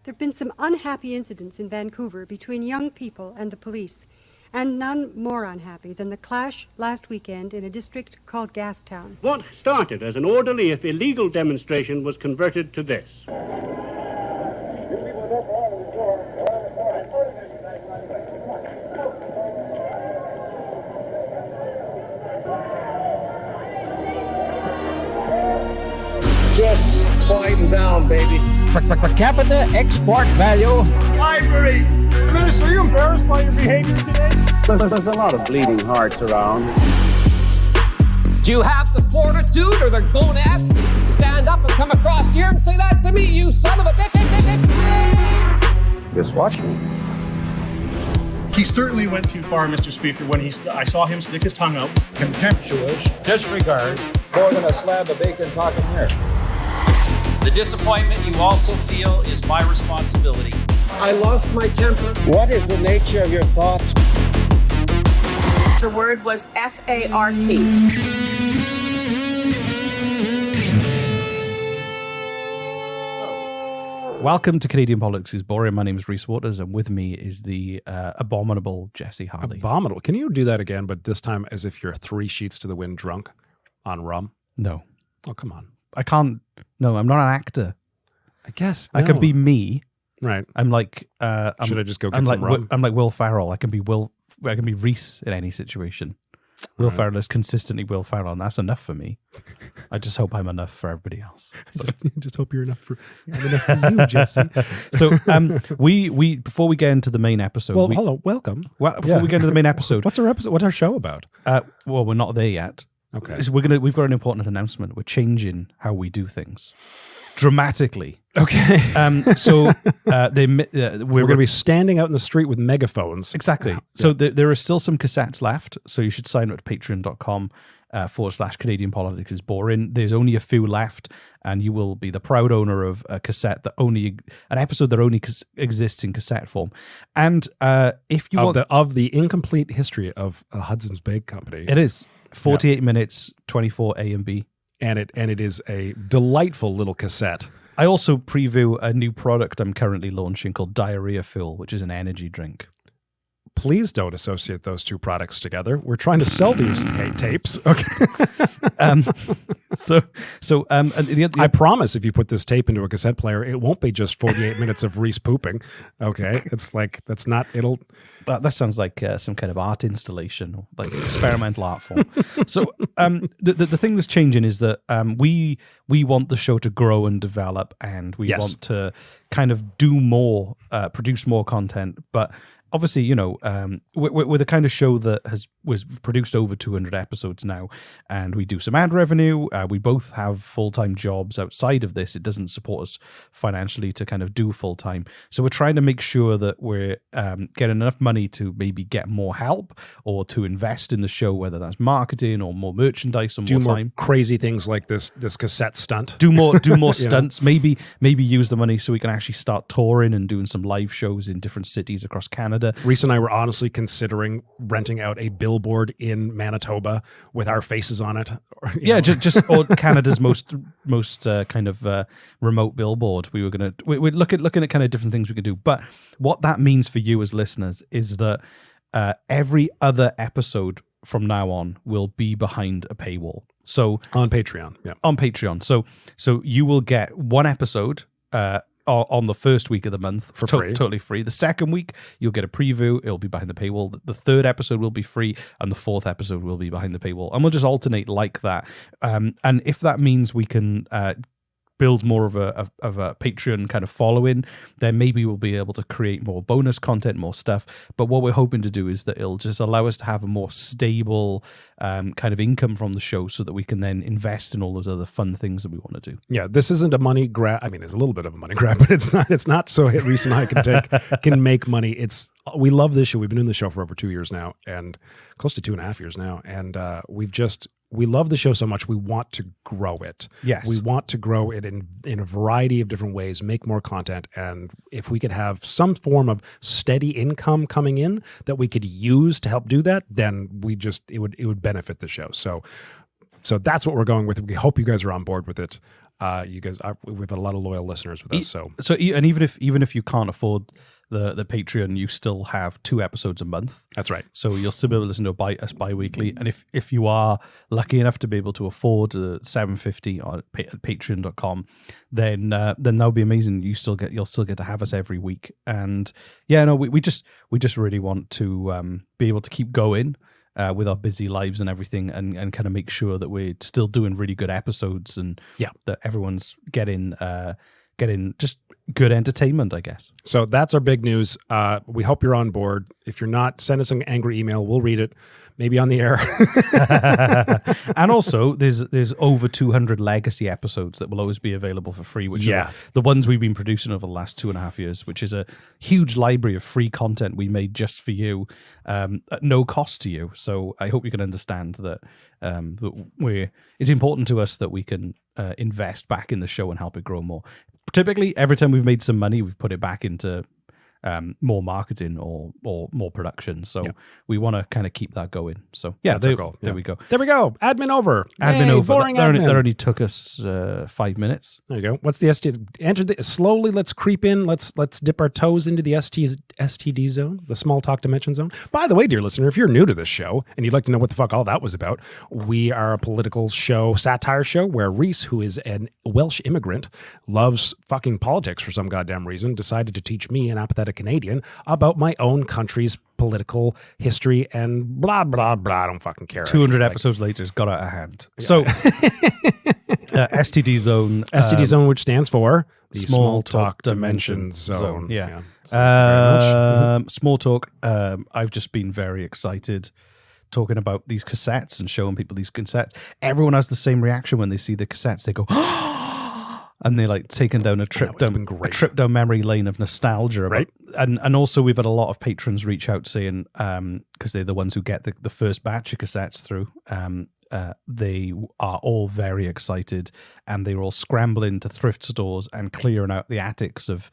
There have been some unhappy incidents in Vancouver between young people and the police, and none more unhappy than the clash last weekend in a district called Gastown. What started as an orderly, if illegal, demonstration was converted to this. Just quieten down, baby. Per capita export value. Library! Minister, are you embarrassed by your behavior today? There's a lot of bleeding hearts around. Do you have the fortitude or the gonads to stand up and come across here and say that to me, you son of a bitch? Just watch me. He certainly went too far, Mr. Speaker, when I saw him stick his tongue out. Contemptuous disregard. More than a slab of bacon talking here. The disappointment you also feel is my responsibility. I lost my temper. What is the nature of your thoughts? The word was FART. Welcome to Canadian Politics is Boring. My name is Rhys Waters, and with me is the abominable Jesse Harley. Abominable? Can you do that again, but this time as if you're 3 sheets to the wind drunk on rum? No. Oh, come on. I can't. No, I'm not an actor. I guess. I could be me. Right. I'm like... Should I just go get some rum? I'm like Will Ferrell. I can be Rhys in any situation. Will Ferrell is consistently Will Ferrell, and that's enough for me. I just hope I'm enough for everybody else. So. Just hope you're enough for you, Jesse. So we before we get into the main episode. Well, hold on. Welcome. Before we get into the main episode, what's our episode? What's our show about? Well, we're not there yet. Okay. So we've got an important announcement. We're changing how we do things dramatically. Okay. So we're going to be standing out in the street with megaphones. Exactly. Wow. So there are still some cassettes left. So you should sign up to patreon.com/Canadian Politics is Boring. There's only a few left, and you will be the proud owner of a cassette an episode that only exists in cassette form. And if you want the incomplete history of Hudson's Bay Company, it is 48 minutes, 24 A and B. And it is a delightful little cassette. I also preview a new product I'm currently launching called Diarrhea Fuel, which is an energy drink. Please don't associate those two products together. We're trying to sell these tapes. Okay. I promise if you put this tape into a cassette player, it won't be just 48 minutes of Rhys pooping. Okay. It's like, that sounds like some kind of art installation, like experimental art form. So the thing that's changing is that we want the show to grow and develop, and we want to kind of do more, produce more content, but obviously, we're the kind of show that was produced over 200 episodes now, and we do some ad revenue. We both have full-time jobs outside of this. It doesn't support us financially to kind of do full-time. So we're trying to make sure that we're getting enough money to maybe get more help or to invest in the show, whether that's marketing or more merchandise or more time. Crazy things like this cassette stunt. Do more stunts. Maybe use the money so we can actually start touring and doing some live shows in different cities across Canada. Reese and I were honestly considering renting out a billboard in Manitoba with our faces on it. Just or Canada's most kind of remote billboard. We're looking at kind of different things we could do. But what that means for you as listeners is that every other episode from now on will be behind a paywall. So on Patreon, yeah, on Patreon. So you will get one episode on the first week of the month for free, totally free. The second week you'll get a preview; it'll be behind the paywall. The third episode will be free, and the fourth episode will be behind the paywall. And we'll just alternate like that. And if that means we can build more of a Patreon kind of following, then maybe we'll be able to create more bonus content, more stuff. But what we're hoping to do is that it'll just allow us to have a more stable kind of income from the show, so that we can then invest in all those other fun things that we want to do. Yeah, this isn't a money grab. I mean, it's a little bit of a money grab, but it's not so Reese and I can make money. We love this show. We've been doing the show for over 2 years now, and close to 2.5 years now. And we love the show so much, we want to grow it. Yes. We want to grow it in a variety of different ways, make more content. And if we could have some form of steady income coming in that we could use to help do that, then it would benefit the show. So So that's what we're going with. We hope you guys are on board with it. You guys, we've got a lot of loyal listeners with us. So and even if you can't afford the Patreon, you still have 2 episodes a month. That's right. So you'll still be able to listen to us bi-weekly. And if you are lucky enough to be able to afford $7.50 on patreon.com, then that'll be amazing. You'll still get to have us every week. And we just really want to be able to keep going with our busy lives and everything, and kind of make sure that we're still doing really good episodes, and that everyone's getting just good entertainment, I guess. So that's our big news. We hope you're on board. If you're not, send us an angry email. We'll read it, maybe on the air. And also, there's over 200 legacy episodes that will always be available for free, which are the ones we've been producing over the last 2.5 years, which is a huge library of free content we made just for you, at no cost to you. So I hope you can understand that it's important to us that we can invest back in the show and help it grow more. Typically, every time we've made some money, we've put it back into more marketing or more production. So we want to kind of keep that going. So that's our goal. There we go. There we go. Admin over. Admin Yay, over. Boring That admin. only took us 5 minutes. There you go. What's the STD? Enter the slowly. Let's creep in. Let's dip our toes into the STD zone, the small talk dimension zone. By the way, dear listener, if you're new to this show and you'd like to know what the fuck all that was about, we are a political show, satire show, where Reese, who is an Welsh immigrant, loves fucking politics for some goddamn reason, decided to teach me, an apathetic Canadian, about my own country's political history and blah, blah, blah. I don't fucking care. 200 episodes later, it's got out of hand. Yeah. So, STD zone. STD zone, which stands for the Small Talk Dimension Zone. Yeah. Small Talk. I've just been very excited talking about these cassettes and showing people these cassettes. Everyone has the same reaction when they see the cassettes. They go, and they're like taking down a trip down memory lane of nostalgia. Right. And also we've had a lot of patrons reach out saying, because they're the ones who get the first batch of cassettes through, they are all very excited, and they're all scrambling to thrift stores and clearing out the attics of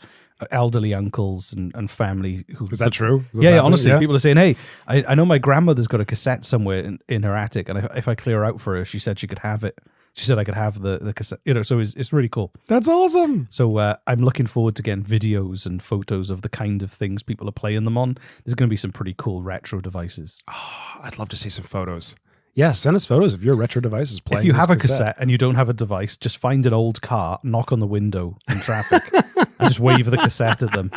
elderly uncles and family. Is that true? Honestly, people are saying, hey, I know my grandmother's got a cassette somewhere in her attic, and if I clear out for her, she said she could have it. She said I could have the cassette, so it's really cool. That's awesome. So I'm looking forward to getting videos and photos of the kind of things people are playing them on. There's going to be some pretty cool retro devices. Oh, I'd love to see some photos. Yeah, send us photos of your retro devices playing. If you have a cassette and you don't have a device, just find an old car, knock on the window in traffic, and just wave the cassette at them.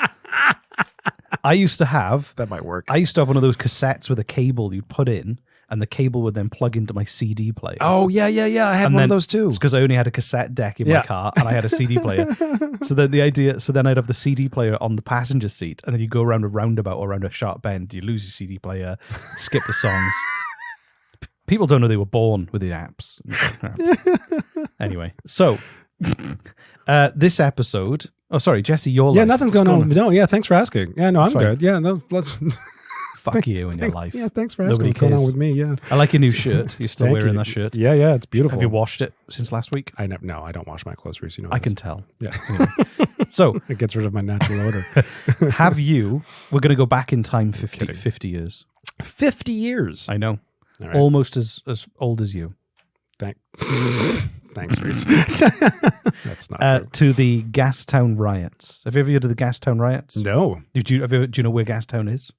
I used to have... That might work. I used to have one of those cassettes with a cable you'd put in, and the cable would then plug into my CD player. Oh, yeah. I had one of those too. It's because I only had a cassette deck in my car, and I had a CD player. So then I'd have the CD player on the passenger seat, and then you go around a roundabout or around a sharp bend, you lose your CD player, skip the songs. People don't know they were born with the apps. Anyway, so this episode... Oh, sorry, Jesse, your life. Yeah, nothing's going on. No, yeah, thanks for asking. Yeah, no, I'm good. Yeah, no, let's... Fuck you and your life. Yeah, thanks for asking. Nobody What's going cares. on with me? Yeah, I like your new shirt. You're still wearing that shirt. Yeah, it's beautiful. Have you washed it since last week? No, I don't wash my clothes, Reese. You know, I can tell. Yeah. So it gets rid of my natural odor. Have you? We're going to go back in time 50 years. 50 years. I know. Right. Almost as old as you. Thanks, Reese. That's not true. To the Gastown Riots. Have you ever heard of the Gastown Riots? No. Do you know where Gastown is?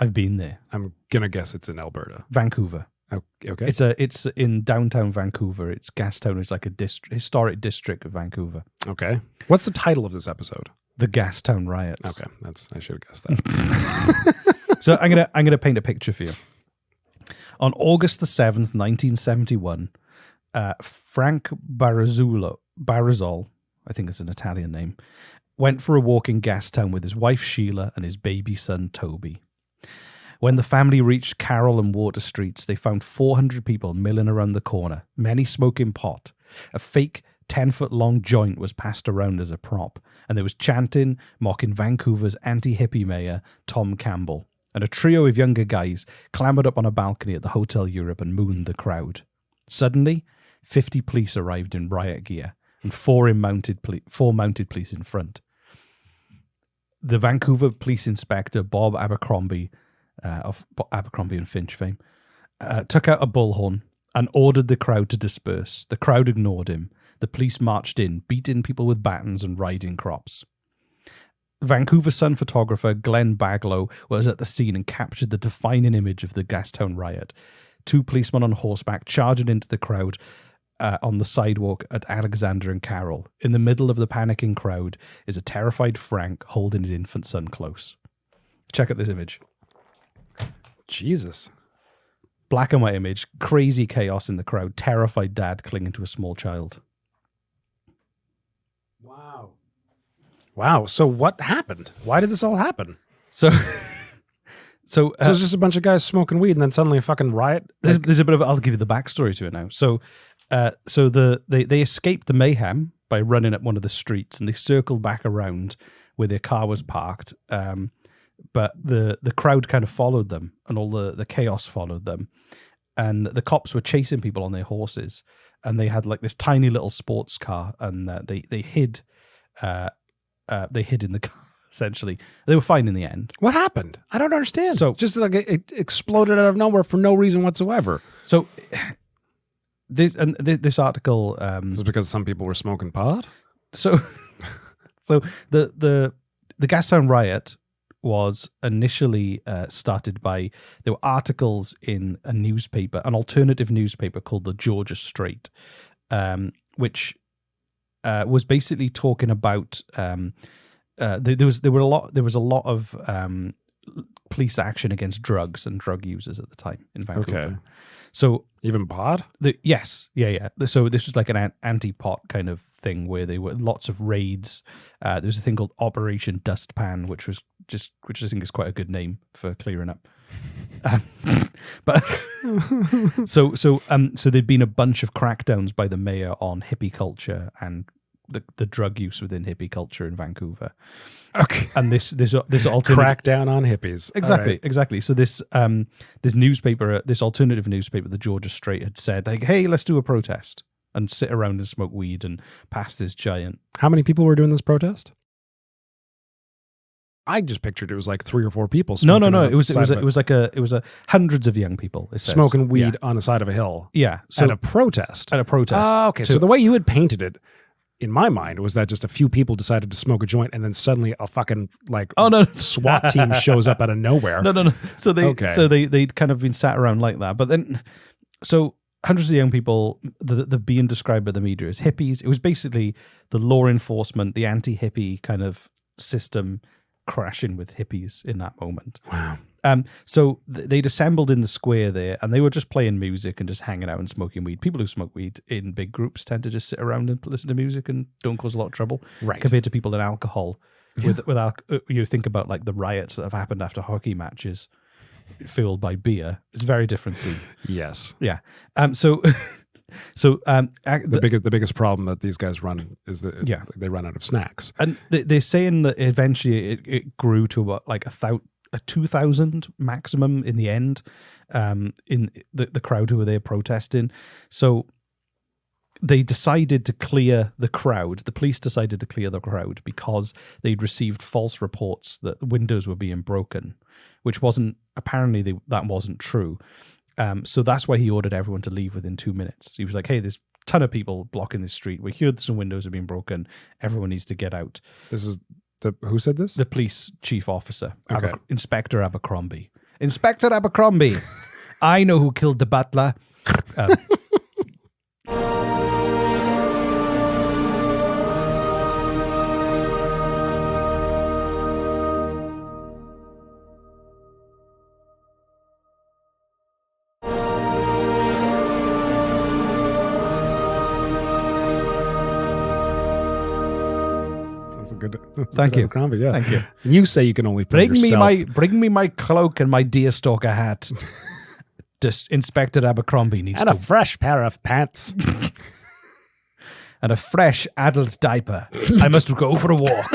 I've been there. I'm gonna guess it's in Alberta, Vancouver. Oh, okay. It's in downtown Vancouver. It's Gastown. It's like a historic district of Vancouver. Okay. What's the title of this episode? The Gastown Riots. Okay, I should have guessed that. So I'm gonna paint a picture for you. On August the 7th, 1971, Frank Barazol, I think it's an Italian name, went for a walk in Gastown with his wife Sheila and his baby son Toby. When the family reached Carroll and Water Streets, they found 400 people milling around the corner, many smoking pot. A fake 10-foot-long joint was passed around as a prop, and there was chanting mocking Vancouver's anti-hippie mayor, Tom Campbell. And a trio of younger guys clambered up on a balcony at the Hotel Europe and mooned the crowd. Suddenly, 50 police arrived in riot gear, and four mounted police in front. The Vancouver police inspector, Bob Abercrombie, of Abercrombie and Finch fame, took out a bullhorn and ordered the crowd to disperse. The crowd ignored him. The police marched in, beating people with batons and riding crops. Vancouver Sun photographer Glenn Baglow was at the scene and captured the defining image of the Gastown riot. 2 policemen on horseback charging into the crowd on the sidewalk at Alexander and Carroll. In the middle of the panicking crowd is a terrified Frank holding his infant son close. Check out this image. Jesus. Black and white image, crazy chaos in the crowd, terrified dad clinging to a small child. Wow. So what happened? Why did this all happen? So it's just a bunch of guys smoking weed and then suddenly a fucking riot? There's a bit of, I'll give you the backstory to it now. So they escaped the mayhem by running up one of the streets, and they circled back around where their car was parked. But the crowd kind of followed them, and all the chaos followed them. And the cops were chasing people on their horses, and they had like this tiny little sports car, and they hid. They hid in the car, essentially. They were fine in the end. What happened? I don't understand. So just like it exploded out of nowhere for no reason whatsoever. So this article... This is because some people were smoking pot? So the Gastown riot was initially started by... There were articles in a newspaper, an alternative newspaper called the Georgia Straight, which... was basically talking about there was a lot of police action against drugs and drug users at the time in Vancouver. Okay. So even pot? Yes. So this was like an anti-pot kind of thing where there were lots of raids. There was a thing called Operation Dustpan, which I think is quite a good name for clearing up. But so there'd been a bunch of crackdowns by the mayor on hippie culture and the drug use within hippie culture in Vancouver. Okay, and this alternate crackdown on hippies. Exactly. So this newspaper, this alternative newspaper, the Georgia Straight, had said like, "Hey, let's do a protest and sit around and smoke weed and pass this giant." How many people were doing this protest? I just pictured it was like 3 or 4 people. No. It was hundreds of young people smoking weed on the side of a hill. Yeah, so at a protest. Okay. So the way you had painted it, in my mind, was that just a few people decided to smoke a joint, and then suddenly a fucking SWAT team shows up out of nowhere. No. So they'd kind of been sat around like that, but then hundreds of young people, the being described by the media as hippies. It was basically the law enforcement, the anti-hippie kind of system crashing with hippies in that moment. Wow. So they'd assembled in the square there, and they were just playing music and just hanging out and smoking weed. People who smoke weed in big groups tend to just sit around and listen to music and don't cause a lot of trouble, right? Compared to people in alcohol. You think about like the riots that have happened after hockey matches, fueled by beer. It's a very different scene. Yes. Yeah. The biggest problem that these guys run is that they run out of snacks, and they're saying that eventually it grew to about like a 2,000 maximum in the end, in the crowd who were there protesting. So they decided to clear the crowd. The police decided to clear the crowd because they'd received false reports that windows were being broken, which wasn't that wasn't true. So that's why he ordered everyone to leave within 2 minutes. He was like, "Hey, there's a ton of people blocking this street. We hear some windows have been broken. Everyone needs to get out." This is who said this? The police chief officer, okay. Inspector Abercrombie. Inspector Abercrombie, I know who killed the butler. Thank you. Yeah. Thank you. You say you can only play bring me my cloak and my deerstalker hat. Just Inspector Abercrombie needs a fresh pair of pants and a fresh adult diaper. I must go for a walk.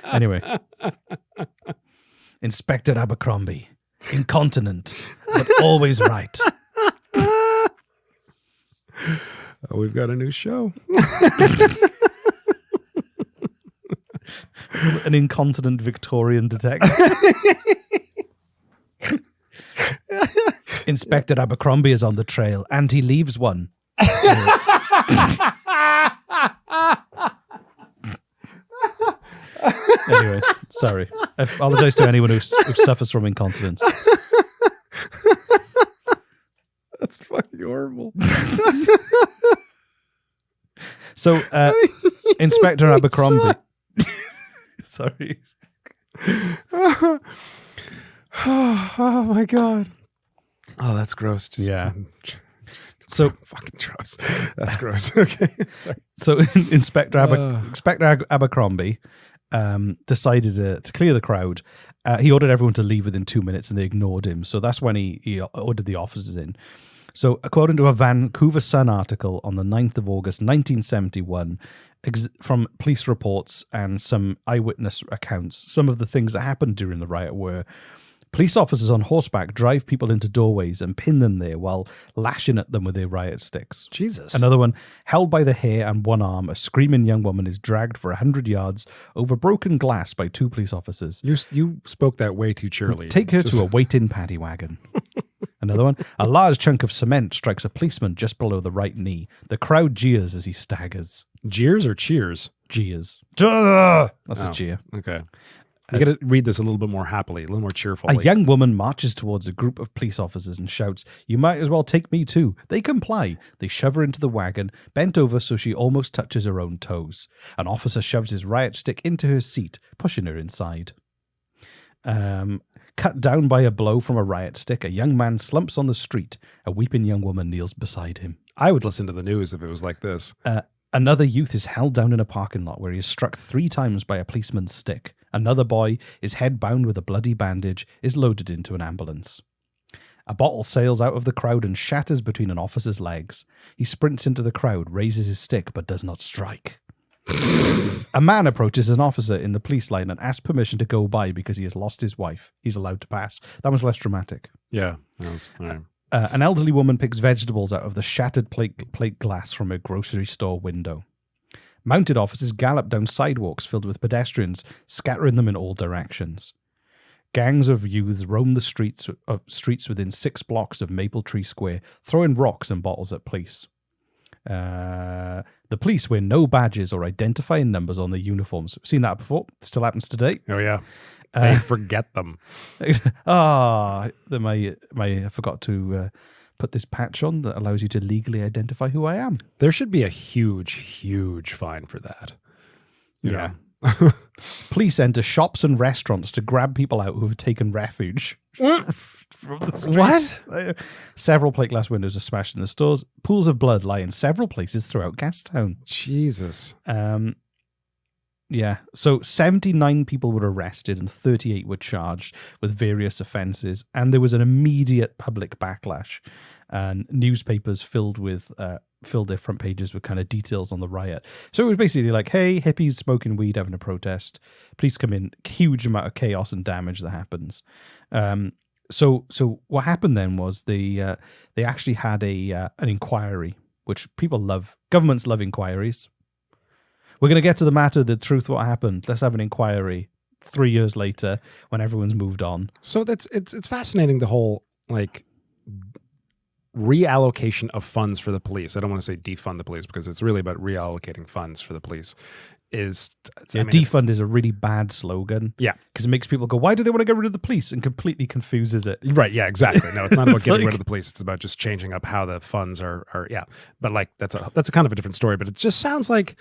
Anyway, Inspector Abercrombie, incontinent but always right. We've got a new show. An incontinent Victorian detective. Inspector Abercrombie is on the trail, and he leaves one. Anyway, sorry. I apologize to anyone who suffers from incontinence. That's fucking horrible. So, Inspector Abercrombie. Sorry. Oh my God. Oh, that's gross. So fucking gross. That's gross. Okay. Sorry. So Inspector Abercrombie decided to clear the crowd. He ordered everyone to leave within 2 minutes, and they ignored him. So that's when he ordered the officers in. So according to a Vancouver Sun article on the 9th of August, 1971, from police reports and some eyewitness accounts, some of the things that happened during the riot were police officers on horseback drive people into doorways and pin them there while lashing at them with their riot sticks. Jesus. Another one, held by the hair and one arm, a screaming young woman is dragged for 100 yards over broken glass by 2 police officers. You spoke that way too cheerily. Take her to a wait-in paddy wagon. Another one, a large chunk of cement strikes a policeman just below the right knee. The crowd jeers as he staggers. Jeers or cheers? Jeers. That's a jeer. Okay. You got to read this a little bit more happily, a little more cheerfully. A young woman marches towards a group of police officers and shouts, "You might as well take me too." They comply. They shove her into the wagon, bent over so she almost touches her own toes. An officer shoves his riot stick into her seat, pushing her inside. Cut down by a blow from a riot stick, a young man slumps on the street. A weeping young woman kneels beside him. I would listen to the news if it was like this. Another youth is held down in a parking lot where he is struck 3 times by a policeman's stick. Another boy, his head bound with a bloody bandage, is loaded into an ambulance. A bottle sails out of the crowd and shatters between an officer's legs. He sprints into the crowd, raises his stick, but does not strike. A man approaches an officer in the police line and asks permission to go by because he has lost his wife. He's allowed to pass. That was less dramatic. Yeah. That was, all right. An elderly woman picks vegetables out of the shattered plate glass from a grocery store window. Mounted officers gallop down sidewalks filled with pedestrians, scattering them in all directions. Gangs of youths roam the streets within 6 blocks of Maple Tree Square, throwing rocks and bottles at police. The police wear no badges or identifying numbers on their uniforms. We've seen that before. It still happens today. Oh, yeah. They forget them. I forgot to put this patch on that allows you to legally identify who I am. There should be a huge, huge fine for that. Yeah. Police enter shops and restaurants to grab people out who have taken refuge from the streets. What? Several plate glass windows are smashed in the stores. Pools of blood lie in several places throughout Gastown. Jesus. Yeah. So 79 people were arrested and 38 were charged with various offenses. And there was an immediate public backlash. And newspapers filled their front pages with kind of details on the riot. So it was basically like, hey, hippies smoking weed having a protest. Police come in, huge amount of chaos and damage that happens. So what happened then was they actually had an inquiry, which people love. Governments love inquiries. We're going to get to the matter, the truth, what happened. Let's have an inquiry 3 years later when everyone's moved on. So it's fascinating, the whole like reallocation of funds for the police. I don't want to say defund the police because it's really about reallocating funds for the police. Defund is a really bad slogan. Yeah. Because it makes people go, why do they want to get rid of the police? And completely confuses it. Right, yeah, exactly. No, it's not about getting rid of the police. It's about just changing up how the funds are yeah. But like that's a kind of a different story. But it just sounds like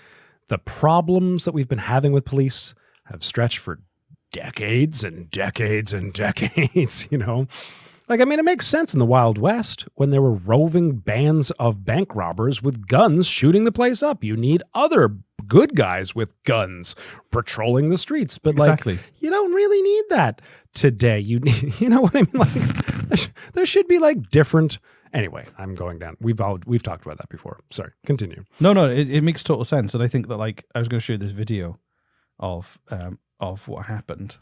the problems that we've been having with police have stretched for decades and decades and decades, you know? Like, I mean, it makes sense in the Wild West when there were roving bands of bank robbers with guns shooting the place up. You need other good guys with guns patrolling the streets. But exactly. Like, you don't really need that today. You know what I mean? Like, there should be like different. Anyway, I'm going down. We've talked about that before. Sorry, continue. No, it makes total sense. And I think that like I was going to show you this video of what happened.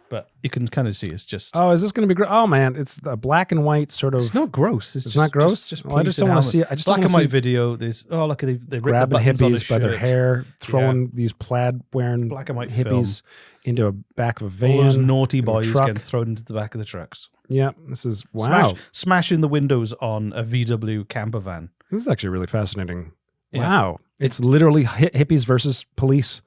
But you can kind of see it's just... Oh, is this going to be gross? Oh, man, it's a black and white sort of... It's not gross. It's not gross? Just I just don't want to see it. I just black and white video. There's... Oh, look, they grabbing hippies by their hair, throwing these plaid-wearing black and white hippies film into a back of a van. All those naughty boys getting thrown into the back of the trucks. Yeah, this is wow. Smashing the windows on a VW camper van. This is actually really fascinating. Yeah. Wow, it's literally hippies versus police.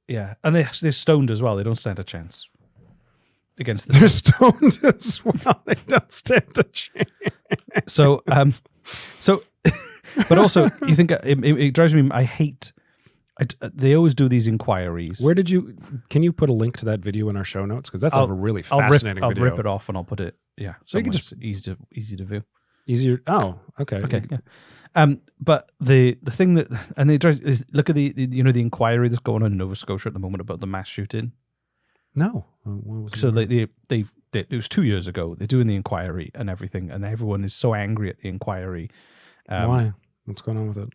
Yeah, and they're stoned as well. They don't stand a chance against the. They're stoned as well. They don't stand a chance. So, but also, you think it drives me. I hate. They always do these inquiries. Where did you? Can you put a link to that video in our show notes? Because that's a really fascinating video. I'll rip it off and I'll put it. Yeah, so you can just easy to view. Easier. Oh, okay. Okay. Yeah. But the thing that and they drive is look at the inquiry that's going on in Nova Scotia at the moment about the mass shooting. No. What was so it was 2 years ago. They're doing the inquiry and everything, and everyone is so angry at the inquiry. Why? What's going on with it?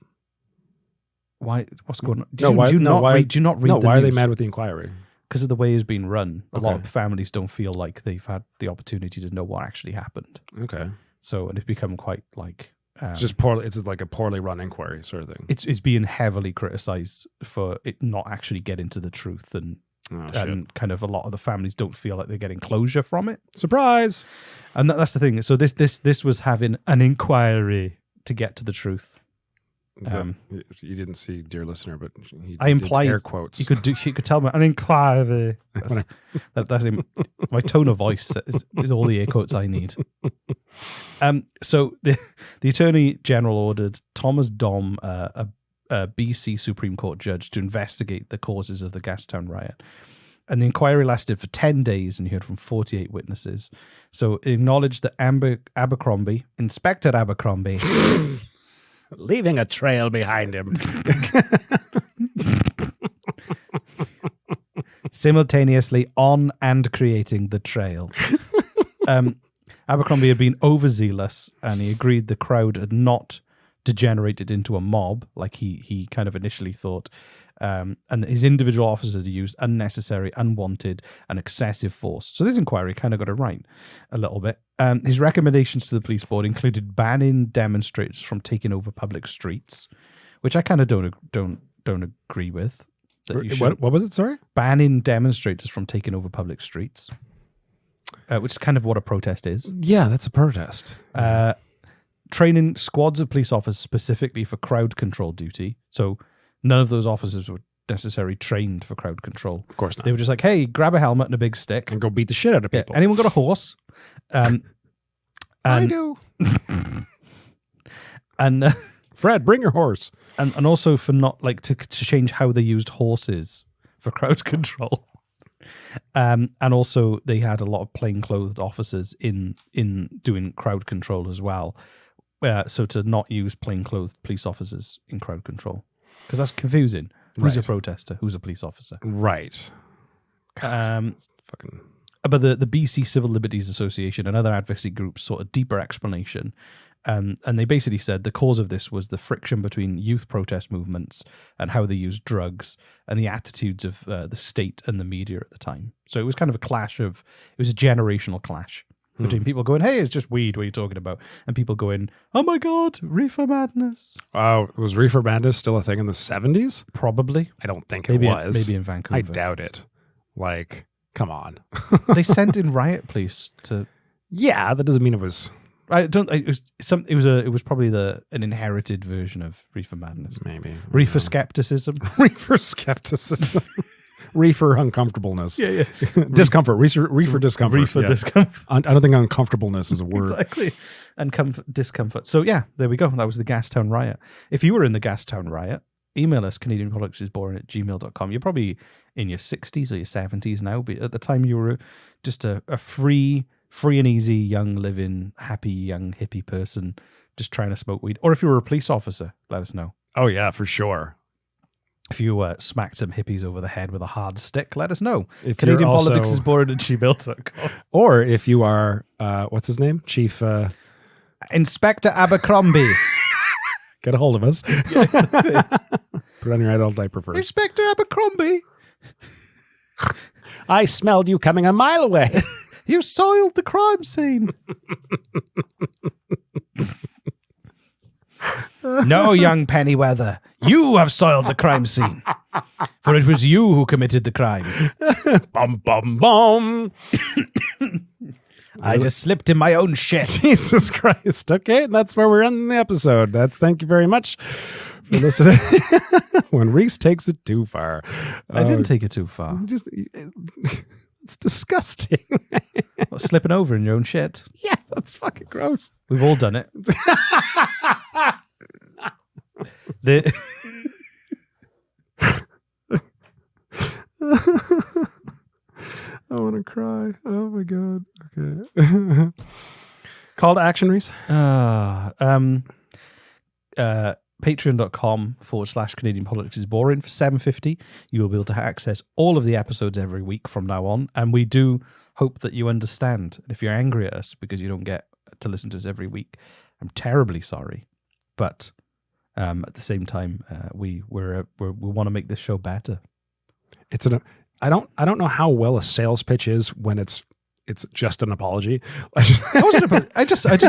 Why? What's going on? Do you not read the why are they news? mad with the inquiry? Because of the way it's been run. A lot Okay. of families don't feel like they've had the opportunity to know what actually happened. Okay. So, and it's become quite like... it's just poorly. It's like a poorly run inquiry sort of thing. It's being heavily criticized for it not actually getting to the truth, and kind of a lot of the families don't feel like they're getting closure from it. Surprise! And that's the thing. So this was having an inquiry to get to the truth. You didn't see, dear listener, but I implied air quotes. You could tell me an inquiry. That's my tone of voice is all the air quotes I need. So the Attorney General ordered Thomas Dom, a BC Supreme Court judge, to investigate the causes of the Gastown riot. And the inquiry lasted for 10 days and he heard from 48 witnesses. So it acknowledged that Inspector Abercrombie, leaving a trail behind him, simultaneously on and creating the trail. Abercrombie had been overzealous, and he agreed the crowd had not degenerated into a mob like he kind of initially thought, and his individual officers had used unnecessary, unwanted, and excessive force. So this inquiry kind of got it right a little bit. His recommendations to the police board included banning demonstrators from taking over public streets, which I kind of don't agree with. What was it? Sorry, banning demonstrators from taking over public streets, which is kind of what a protest is. Yeah, that's a protest. Training squads of police officers specifically for crowd control duty. So none of those officers were necessarily trained for crowd control. Of course not. They were just like, hey, grab a helmet and a big stick. And go beat the shit out of people. Anyone got a horse? I do. And Fred, bring your horse. And also for not like to change how they used horses for crowd control. And also they had a lot of plainclothed officers in doing crowd control as well. So to not use plainclothed police officers in crowd control, because that's confusing. Who's a protester? Who's a police officer? Right. But the BC Civil Liberties Association and other advocacy groups sought a deeper explanation. And they basically said the cause of this was the friction between youth protest movements and how they used drugs and the attitudes of the state and the media at the time. So it was kind of it was a generational clash between people going, hey, it's just weed, what are you talking about? And people going, oh my God, reefer madness. Oh, was reefer madness still a thing in the 70s? Probably. I don't think it was. Maybe in Vancouver. I doubt it. Like, come on. They sent in riot police to... Yeah, that doesn't mean it was... It was probably an inherited version of reefer madness. Maybe. Reefer skepticism. Reefer skepticism. Reefer uncomfortableness. Yeah. Discomfort. Reefer discomfort. Reefer discomfort. I don't think uncomfortableness is a word. Exactly. And discomfort. So yeah, there we go. That was the Gastown riot. If you were in the Gastown riot, email us, CanadianPoliticSisBoring@gmail.com. You're probably in your 60s or your 70s now, but at the time you were just a free and easy, young, living, happy, young, hippie person just trying to smoke weed. Or if you were a police officer, let us know. Oh, yeah, for sure. If you smacked some hippies over the head with a hard stick, let us know. If CanadianPoliticsIsBoring@gmail.com. Or if you are, what's his name? Chief... Inspector Abercrombie. Get a hold of us. Put on your adult diaper first. Inspector Abercrombie. I smelled you coming a mile away. You soiled the crime scene. No, young Pennyweather, you have soiled the crime scene, for it was you who committed the crime. Bum, bum, bum. I just slipped in my own shit. Jesus Christ. Okay, that's where we're ending the episode. Thank you very much for listening. When Reese takes it too far. I didn't take it too far. It's disgusting. What, slipping over in your own shit? Yeah, that's fucking gross. We've all done it. I want to cry. Oh my God. Okay. Call to action, Reese. Patreon.com/Canadian Politics is Boring. For $7.50, you will be able to access all of the episodes every week from now on. And we do hope that you understand. And if you're angry at us because you don't get to listen to us every week, I'm terribly sorry. But at the same time, we want to make this show better. I don't know how well a sales pitch is when it's just an apology. I just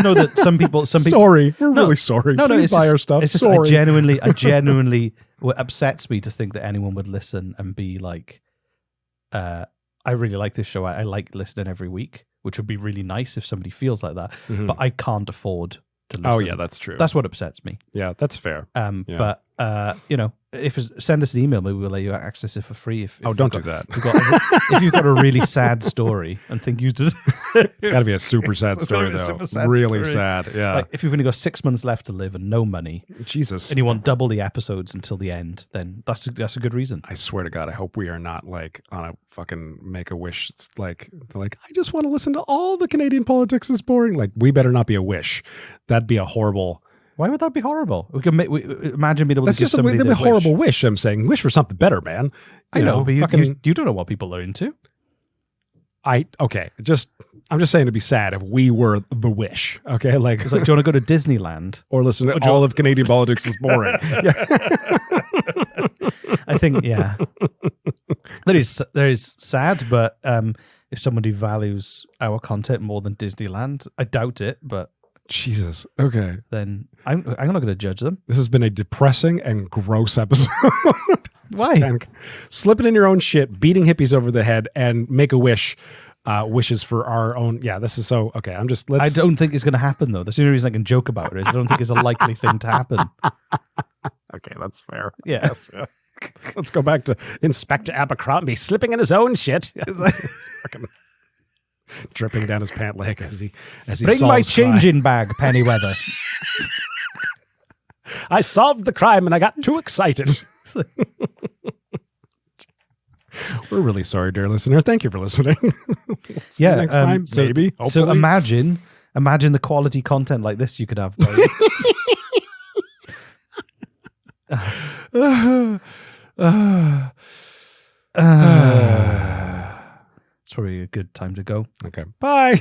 know that some people. Sorry, we're really sorry. Please buy our stuff. It's just sorry. I genuinely what upsets me to think that anyone would listen and be like, I really like this show. I like listening every week, which would be really nice if somebody feels like that. Mm-hmm. But I can't afford to listen. Oh yeah, that's true. That's what upsets me. Yeah, that's fair. Yeah. But send us an email, maybe we'll let you access it for free. If don't do that. If you've got a really sad story and think you just, it's got to be a super sad story though. Really sad. Yeah. Like if you've only got 6 months left to live and no money, Jesus, and you want double the episodes until the end, then that's a good reason. I swear to God, I hope we are not like on a fucking Make-A-Wish. It's like I just want to listen to all the Canadian Politics is Boring. Like we better not be a wish. That'd be a horrible. Why would that be horrible? We can imagine being able to give somebody a horrible wish. I'm saying wish for something better, man. I know, but you don't know what people are into. I'm just saying it'd be sad if we were the wish. Okay, like it's like, do you want to go to Disneyland or listen to all of Canadian Politics is Boring? Yeah. I think that is sad, but if somebody values our content more than Disneyland, I doubt it, but. Jesus. Okay. Then I'm not going to judge them. This has been a depressing and gross episode. Why? And slipping in your own shit, beating hippies over the head, and Make-A-Wish wishes for our own. Yeah, this is so okay. I don't think it's going to happen though. That's the only reason I can joke about it is I don't think it's a likely thing to happen. Okay, that's fair. Yeah. Let's go back to Inspector Abercrombie slipping in his own shit. Fucking dripping down his pant leg as he bring my changing bag, Pennyweather. I solved the crime and I got too excited. We're really sorry, dear listener. Thank you for listening. See you next time, maybe. Hopefully. So imagine the quality content like this you could have. It's probably a good time to go. Okay. Bye.